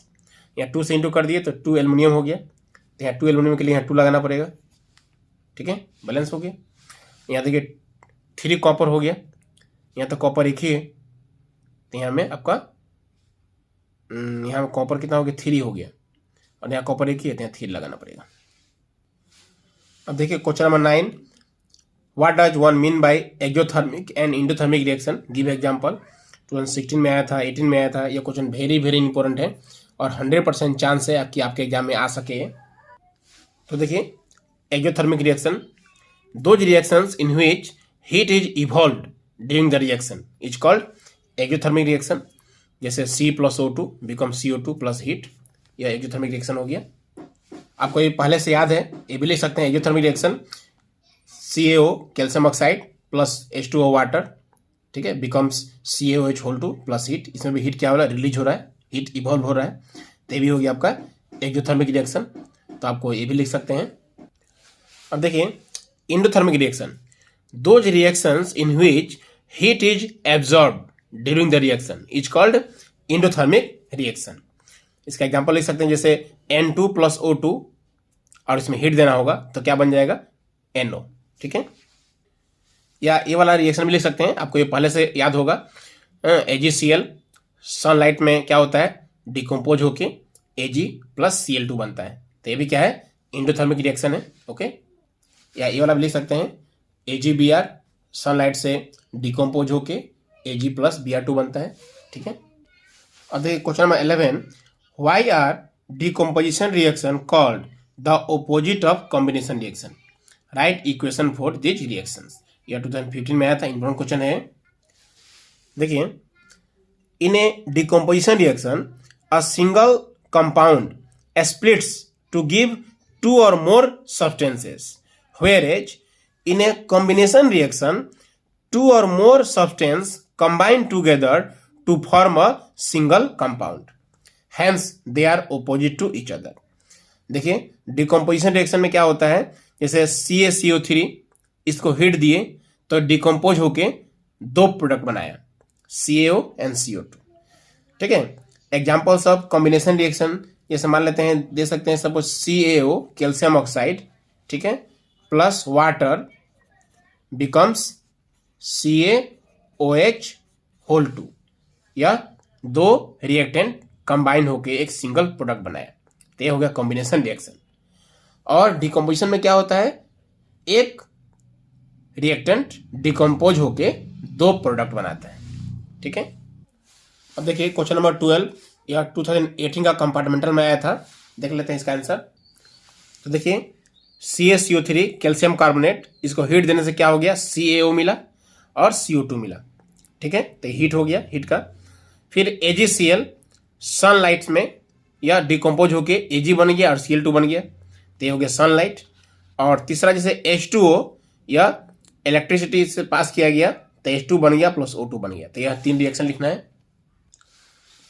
यहाँ 2 से इंटू कर दिए तो 2 एल्युमिनियम हो गया, तो यहाँ 2 एल्युमिनियम के लिए यहाँ 2 लगाना पड़ेगा, ठीक है, बैलेंस हो गया। यहाँ देखिए 3 कॉपर हो गया, यहाँ तो कॉपर एक ही है, तो यहाँ में आपका यहाँ कॉपर कितना हो गया, 3 हो गया, और यहाँ कॉपर एक ही है तो यहाँ 3 लगाना पड़ेगा। अब देखिए question number 9, what does one mean by exothermic and endothermic reaction, give example. 2016 में आया था, 18 में आया था, यह क्वेश्चन वेरी वेरी इंपॉर्टेंट है और 100% चांस है कि आपके एग्जाम में आ सके। तो देखिए exothermic reaction, those reactions in which heat is evolved during the reaction is called exothermic reaction. जैसे C plus O2 becomes CO2 plus heat, यह एक्सोथर्मिक रिएक्शन हो गया। आपको ये पहले से याद है, ये भी लिख सकते हैं exothermic reaction CaO calcium oxide plus H2O water, ठीक है, बिकम्स CaOH2 प्लस हीट। इसमें भी हीट क्या हो रहा है, रिलीज हो रहा है, हीट इवॉल्व हो रहा है, तो ये भी हो गया आपका एक्सोथर्मिक रिएक्शन। तो आपको ये भी लिख सकते हैं। अब देखिए endothermic reaction, those reactions in which heat is absorbed during the reaction is called endothermic reaction. इसका एग्जांपल लिख सकते हैं, जैसे N2 plus O2 और इसमें हीट देना होगा तो क्या बन जाएगा, NO, ठीक है। या ये वाला रिएक्शन भी लिख सकते हैं, आपको ये पहले से याद होगा, AgCl सनलाइट में क्या होता है, डिकम्पोज होके Ag प्लस Cl2 बनता है, तो ये भी क्या है, एंडोथर्मिक रिएक्शन है, ओके। या ये वाला भी लिख सकते हैं, AgBr सनलाइट से डिकम्पोज होके Ag प्लस Br2 बनता है, ठीक है। और देखिए question number 11, why are decomposition reaction called the opposite of combination reaction, write equation for this reactions. यह 2015 में आया था, इंपॉर्टेंट क्वेश्चन है। देखिए, in a decomposition reaction a single compound splits to give two or more substances, whereas in a combination reaction two or more substances combine together to form a single compound, hence they are opposite to each other. देखिए डिकम्पोजिशन रिएक्शन में क्या होता है, जैसे CaCO3 इसको हीट दिए तो डिकम्पोज होके दो प्रोडक्ट बनाया, CaO एंड CO2, ठीक है। एग्जाम्पल्स ऑफ कॉम्बिनेशन रिएक्शन जैसे मान लेते हैं, दे सकते हैं सपोज CaO कैल्शियम ऑक्साइड, ठीक है, प्लस वाटर बिकम्स CaOH2, या दो रिएक्टेंट कंबाइन होके एक सिंगल प्रोडक्ट बनाया, तो ये हो गया कॉम्बिनेशन रिएक्शन। और डिकम्पोजिशन में क्या होता है, एक रिएक्टेंट डिकम्पोज होके दो प्रोडक्ट बनाता है, ठीक है। अब देखिए क्वेश्चन नंबर 12, यह 2018 का कंपार्टमेंटल में आया था, देख लेते हैं इसका आंसर। तो देखिए CaCO3 कैल्शियम कार्बोनेट, इसको हीट देने से क्या हो गया, CaO मिला और CO2 मिला, ठीक है, तो हीट हो गया, हीट का। फिर AgCl सनलाइट में या डिकम्पोज होके Ag बन गया और Cl2 बन गया, तो ये हो गया सनलाइट। और तीसरा जैसे H2O या इलेक्ट्रिसिटी से पास किया गया तो H2 बन गया प्लस O2 बन गया, तो यह तीन रिएक्शन लिखना है।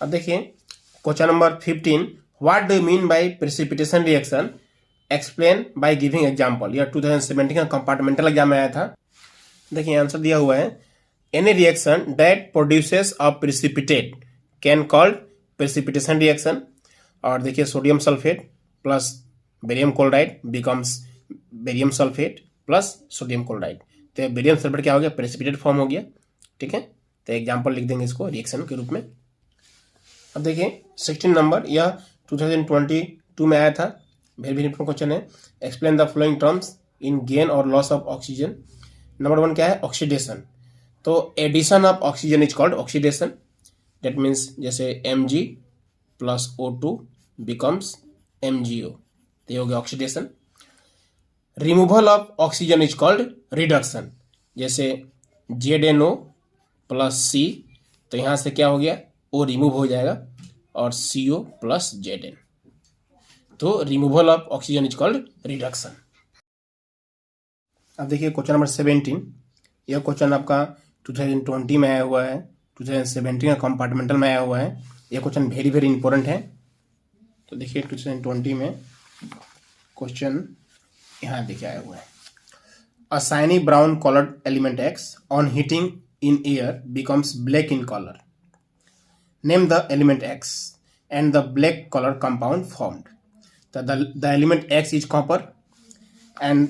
अब देखिए question number 15, what do you mean by precipitation reaction, explain by giving example. यह 2017 का कंपार्टमेंटल एग्जाम में आया था। देखिए आंसर दिया हुआ है, any reaction that produces a precipitate can called precipitation reaction. और देखिए sodium sulphate plus barium chloride becomes barium sulphate plus sodium chloride, तो बेरियम सल्फेट क्या हो गया, प्रेसिपिटेट फॉर्म हो गया, ठीक है। तो एग्जांपल लिख देंगे इसको रिएक्शन के रूप में। अब देखिए 16 नंबर, यह 2022 में आया था, वेरी वेरी इंपॉर्टेंट क्वेश्चन है। Explain the following terms in gain और लॉस ऑफ ऑक्सीजन। नंबर 1 क्या है, ऑक्सीडेशन। तो addition of oxygen is called oxidation, that means जैसे Mg plus O2 becomes MgO, तो ये हो गया oxidation. Removal of oxygen is called reduction, जैसे ZnO प्लस C, तो यहाँ से क्या हो गया, O रिमूव हो जाएगा और CO प्लस Zn, तो removal of oxygen is called reduction. अब देखिए क्वेश्चन नंबर 17, यह क्वेश्चन आपका 2020 में आया हुआ है, 2017 का कंपार्टमेंटल में आया हुआ है। यह क्वेश्चन वेरी वेरी इंपॉर्टेंट है। तो देखिए 2020 में क्वेश्चन यहाँ देखिए आया हुआ है, अ shiny brown coloured element X on heating in air becomes black in colour, name the element X and the black color compound formed. The element X is copper and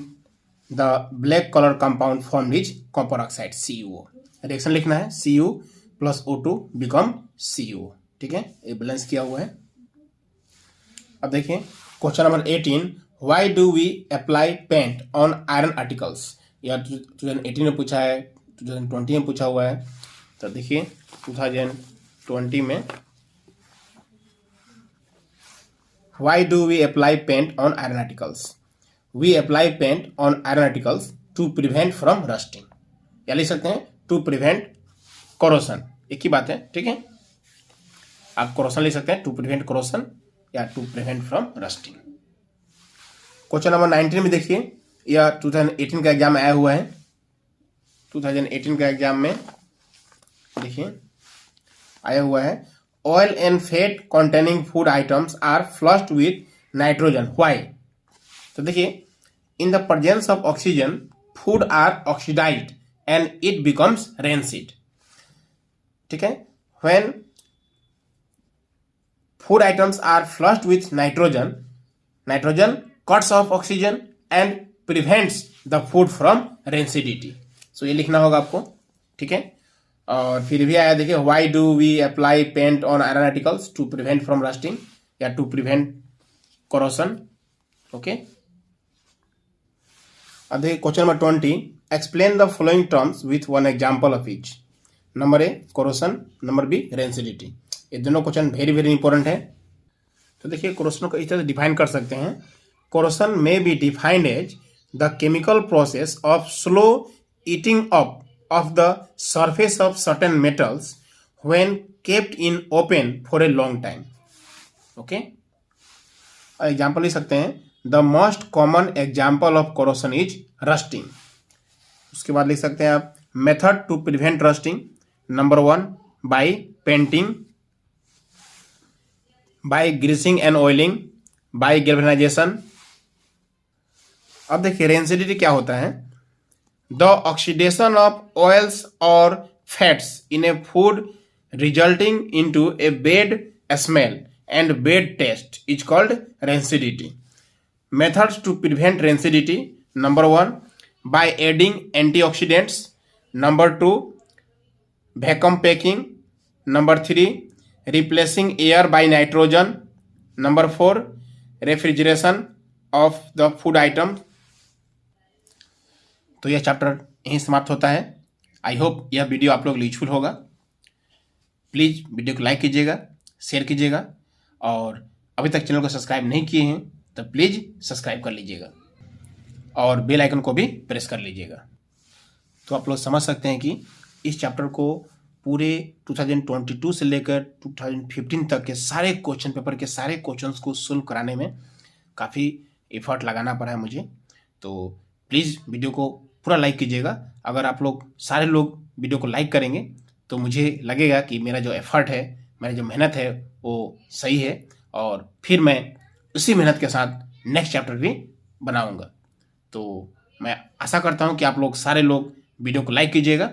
the black color compound formed is copper oxide CuO. Reaction लिखना है, Cu plus O2 become CuO, ठीक है, ये बैलेंस किया हुआ है। अब देखिए question number 18, why do we apply paint on iron articles. यह 2018 में पूछा है, 2020 में पूछा हुआ है। तो देखिए 2020 में, why do we apply paint on iron articles? We apply paint on iron articles to prevent from rusting, या लिख सकते हैं टू प्रिवेंट कोरोसन, एक ही बात है, ठीक है। आप कोरोसन लिख सकते हैं, टू प्रिवेंट कोरोसन या to prevent from rusting. Question number 19 में देखिए, यह 2018 का एग्जाम आया हुआ है। 2018 का एग्जाम में देखिए आया हुआ है, oil and fat containing food items are flushed with nitrogen, why? तो देखिए, in the presence of oxygen food are oxidised and it becomes rancid, ठीक है। When food items are flushed with nitrogen, nitrogen cuts off oxygen and prevents the food from rancidity. So ये लिखना होगा आपको, ठीक है। और फिर भी आया देखिए, why do we apply paint on iron articles to prevent from rusting या to prevent corrosion, ओके। अब देखिए question number 20, explain the following terms with one example of each. नंबर ए corrosion, नंबर बी rancidity। ये दोनों क्वेश्चन वेरी वेरी इंपॉर्टेंट है। तो देखिए, कोरोसन को इस तरह से डिफाइन कर सकते हैं, corrosion may be defined as the chemical process of slow eating up of the surface of certain metals when kept in open for a long time, okay. Example लिख सकते हैं, the most common example of corrosion is rusting. उसके बाद लिख सकते हैं आप, method to prevent rusting, number 1 by painting, by greasing and oiling, by galvanization। अब देखिए रेंसिडिटी क्या होता है, द ऑक्सीडेशन ऑफ ऑयल्स और fats in a food resulting into a bad smell and bad taste is called rancidity. Methods to prevent rancidity, number 1 by adding antioxidants, number 2 vacuum packing, number 3 replacing air by nitrogen, number 4 refrigeration of the food item। तो यह चैप्टर यहीं समाप्त होता है। आई होप यह वीडियो आप लोग यूजफुल होगा। प्लीज़ वीडियो को लाइक कीजिएगा, शेयर कीजिएगा, और अभी तक चैनल को सब्सक्राइब नहीं किए हैं तो प्लीज़ सब्सक्राइब कर लीजिएगा और बेल आइकन को भी प्रेस कर लीजिएगा। तो आप लोग समझ सकते हैं कि इस चैप्टर को पूरे 2022 से लेकर 2015 तक के सारे क्वेश्चन पेपर के सारे क्वेश्चंस को सोल्व कराने में काफ़ी एफर्ट लगाना पड़ा है मुझे। तो प्लीज़ वीडियो को पूरा लाइक कीजिएगा। अगर आप लोग सारे लोग वीडियो को लाइक करेंगे तो मुझे लगेगा कि मेरा जो एफर्ट है, मेरी जो मेहनत है वो सही है, और फिर मैं उसी मेहनत के साथ नेक्स्ट चैप्टर भी बनाऊँगा। तो मैं आशा करता हूँ कि आप लोग सारे लोग वीडियो को लाइक कीजिएगा,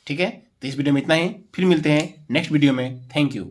ठीक है। तो इस वीडियो में इतना ही, फिर मिलते हैं नेक्स्ट वीडियो में। Thank you.